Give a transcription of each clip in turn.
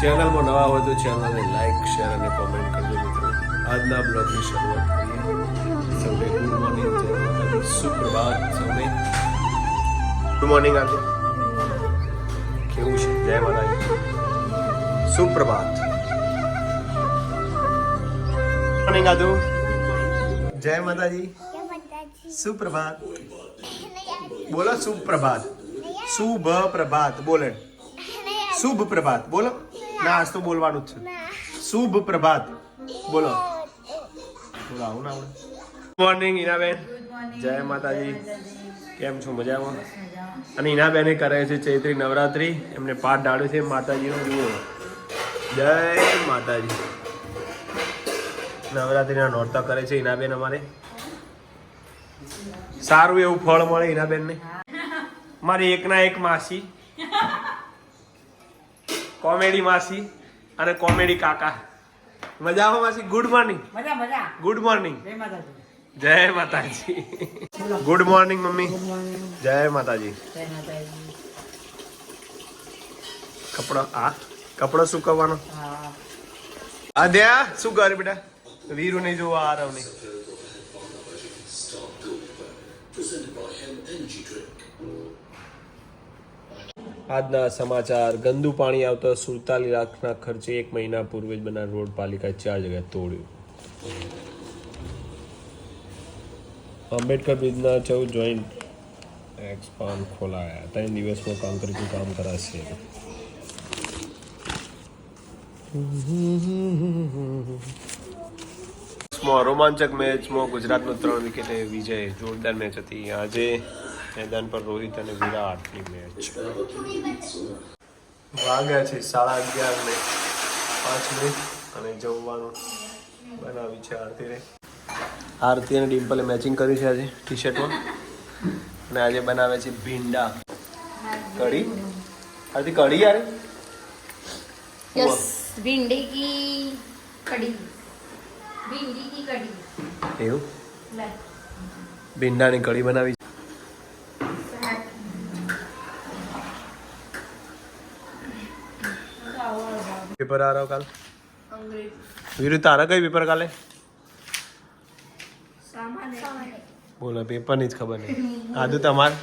ચેનલમાં નવા હોય તો ચેનલને લાઈક શેર અને કોમેન્ટ કરજો મિત્રો. આજના બ્લોગની શરૂઆત કરીએ. સૌને ગુડ મોર્નિંગ, જય માતાજી, સુપ્રભાત સૌને. ગુડ મોર્નિંગ આજે કેવું છે? જય માતાજી, સુપ્રભાત. મોર્નિંગ આદુ, જય માતાજી, સુપ્રભાત. બોલો સુપ્રભાત, શુભ પ્રભાત બોલે. શુભ પ્રભાત બોલો. ના આજ તો બોલવાનું જ છે. શુભ પ્રભાત બોલો. બોલો આવું ના આવડે. ગુડ મોર્નિંગ ઈનાબેન, જય માતાજી, કેમ છો? મજામાં? અને ઈનાબેને કરે છે ચૈત્રી નવરાત્રી, એમને પાઠ ડાળ્યો છે માતાજીનો. જુઓ, જય માતાજી. નવરાત્રીના નોરતા કરે છે ઈનાબેન અમારે. સારું એવું ફળ મળે ઈનાબેનને. મારી એકના એક માસી, કોમેડી માસી અને કોમેડી કાકા. મજામાં માસી? Good morning. Good morning. જય માતાજી. Good morning mummy. જય માતાજી. કપડો સુકવવાનો. આદ્યા શું કરે બેટા? વીરુ નહીં જોવા આ રવ નહીં. આજના સમાચાર. ગંદુ પાણી આવતા 47 લાખના ખર્ચે 1 મહિના પૂર્વે જ બનાવેલ રોડ પાલિકાએ 4 જગ્યાએ તોડ્યું. આંબેડકર બ્રિજના 14 જોઈન્ટ એક્સપાન ખોલાયા. 3 દિવસમાં કોન્ક્રીટનું કામ કરાશે. રોમાંચક મેચમાં ગુજરાતનો 3 વિકેટે વિજય. જોરદાર મેચ હતી આજે. મેદાન પર રોહિત અને વિરાટની મેચ. વાગ્યા છે 11:30 અને જમવાનું બનાવી છે આરતીને. આરતી અને ડિમ્પલે મેચિંગ કર્યું છે આજે ટી શર્ટમાં. અને આજે બનાવે છે ભીંડા કઢી. આરતી કઢી યાર. यस, भिंडी की कड़ी. भिंडी की कड़ी. એવું ભીંડાની કઢી બનાવી. પેપર આ રહ્યો કાલ. વીરુ તારા કઈ પેપર કાલે? બોલો પેપરની જ ખબર નહીં. આજુ તમારે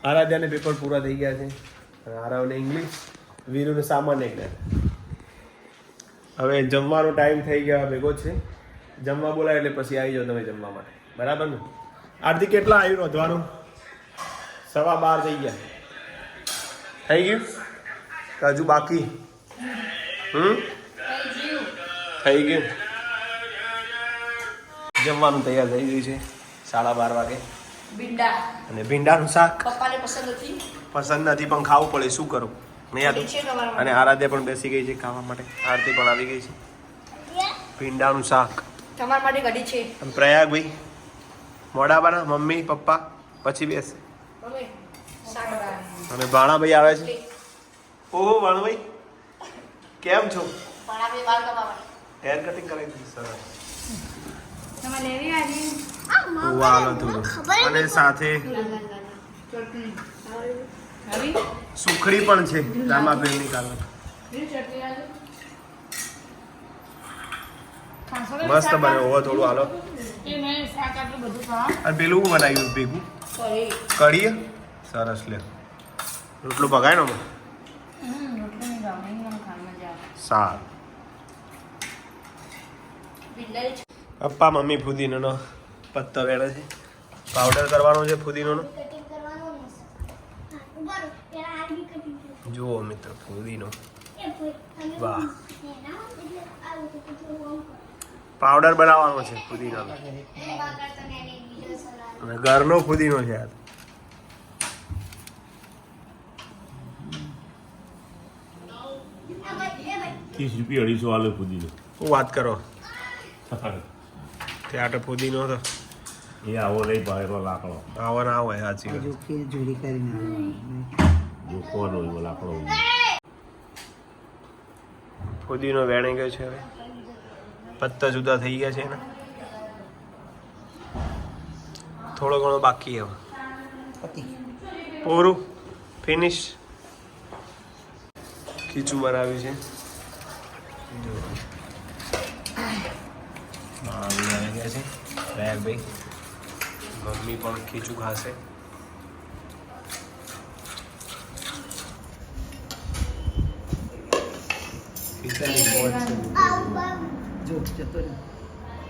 આરાધ્યાને પેપર પૂરા થઈ ગયા છે. આરાવને ઇંગ્લિશ, વીરુને સામાન્ય જ્ઞાન. હવે જમવાનો ટાઈમ થઈ ગયો ભેગો છે. જમવા બોલાય એટલે પછી આવી જાઓ તમે જમવા માટે. બરાબર ને? આરતી કેટલા આવ્યું નોંધવાનું? 12:15 થઈ ગયા. થઈ ગયું હજુ બાકી? થઈ ગયું. જમવાનું તૈયાર થઈ ગયું છે 12:30 વાગે. ભીંડા અને ભીંડાનું શાક. પપ્પાને પસંદ નથી. પસંદ નથી પણ ખાવું પડે, શું કરું? નહીં આતું. અને આરાધ્યા પણ બેસી ગઈ છે ખાવા માટે. આરતી પણ આવી ગઈ છે. ભીંડાનું શાક તમારા માટે કઢી છે. અને પ્રયાગભાઈ મોડા બના મમ્મી પપ્પા પછી બેસે. મમ્મી શાક બનાવે. અને ભાણાભાઈ આવે છે. ઓહો ભાણાભાઈ કેમ છો? ભાણાભાઈ વાળ કપાવવાની. હેર કટિંગ કરાવી દીધી. સરસ. તમારે લેવી આવી? વાલો થોડું. અને સાથે સુખડી પણ છે રામાબેનની કાલે. મસ્ત બને. ઓવો થોડું હાલો. અને પેલું બનાવ્યું ભેગું કઢી. સરસ. લે રોટલો પકાય ને સારું. પપ્પા મમ્મી ફુદીનોનો પત્તો વેડે છે. પાવડર કરવાનો છે ફુદીનોનો. જુઓ મિત્રો ફુદીનો. વાહ, પાવડર બનાવવાનો છે ફુદીનાનો. અને ઘરનો ફુદીનો છે આ. 30 રૂપિયા 250 વાલો ફુદીનો. શું વાત કરો? ત્યાં તો ફુદીનો તો એ આવો નહીં ભાવેલો લાકડો. આવો ના હોય. સાચી વાત. જોખવાનો એવો લાકડો. ફુદીનો વેણાઈ ગયો છે. હવે પત્તા જુદા થઈ ગયા છે ને. થોડો ઘણો બાકી હવે. પૂરું ફિનિશ. ખીચું બનાવ્યું છે જો આવી ગયા છે ભાઈ મમ્મી પણ ખીચું ખાશે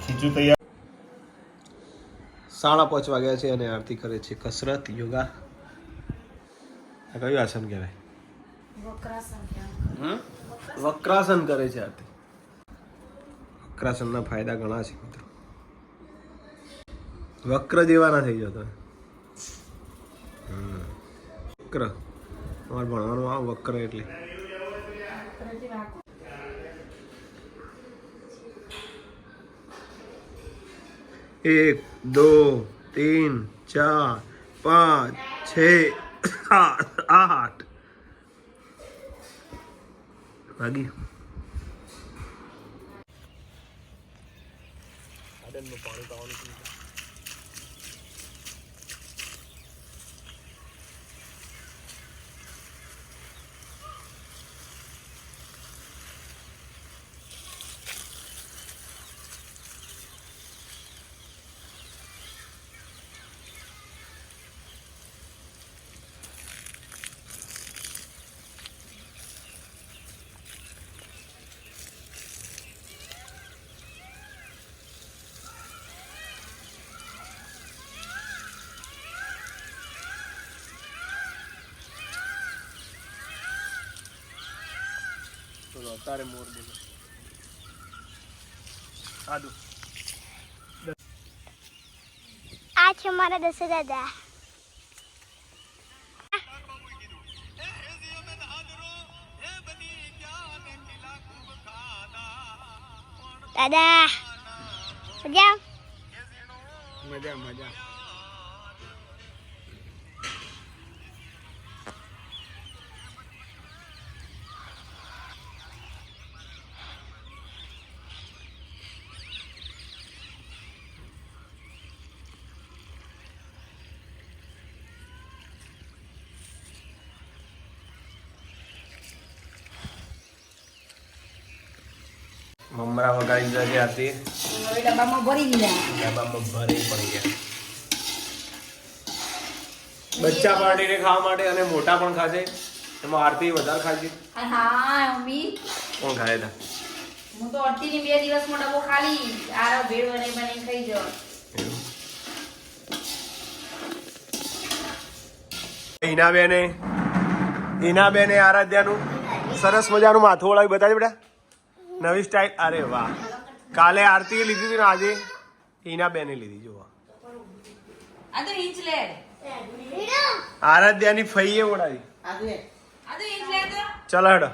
ખીચું તૈયાર 5:30 વાગ્યા છે અને આરતી કરે છે કસરત યોગા આ કયું આસન કહેવાય વક્રાસન કરે છે આરતી વક્રાસનના ફાયદા ઘણા છે મિત્રો વક્ર જેવા ના થઈ જતો વક્ર તમારે ભણવાનું આ વક્ર એટલે एक दो तीन चार पाँच 6 7 8 भागी તારે મોર બોલો આદુ આ છે મારા દસો દાદા દાદા મજા મજા મજા મમરા વગાડી દીધા છે આરતી હવે ડબ્બામાં ભરી દીધા ડબ્બામાં ભરી પડી ગયા બચ્ચા પાર્ટીને ખાવા માટે અને મોટા પણ ખાશે એમાં આરતી વધારે ખાશે હા મમ્મી કોણ ખાય તા હું તો અડધી ની 2 દિવસમાં ડબ્બો ખાલી આ ભેળ બનાવી ખાઈ જવા હિનાબેને આરાધ્યાનું સરસ મજાનું માથું ઓળાવી બતાવી બેટા નવી સ્ટાઇલ અરે વાહ કાલે આરતીએ લીધી હતી ને આજે હિનાબેને લીધી જોવા આ તો ઇંચ લે આરાધ્યાની ફઈએ ઓળાવી આ તો ઇંચ લે તો ચાલો હેડો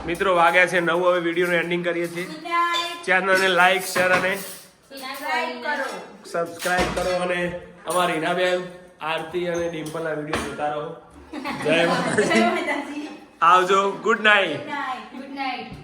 મિત્રો વાગ્યા છે 9 હવે વિડીયોનું એન્ડિંગ કરીએ છીએ ચેનલને લાઈક શેર અને સબસ્ક્રાઇબ કરો અને અમારી હિનાબેન આરતી અને ડિમ્પલના વિડીયો જોતા રહો જય માતાજી આવજો ગુડ નાઇટ ગુડ નાઇટ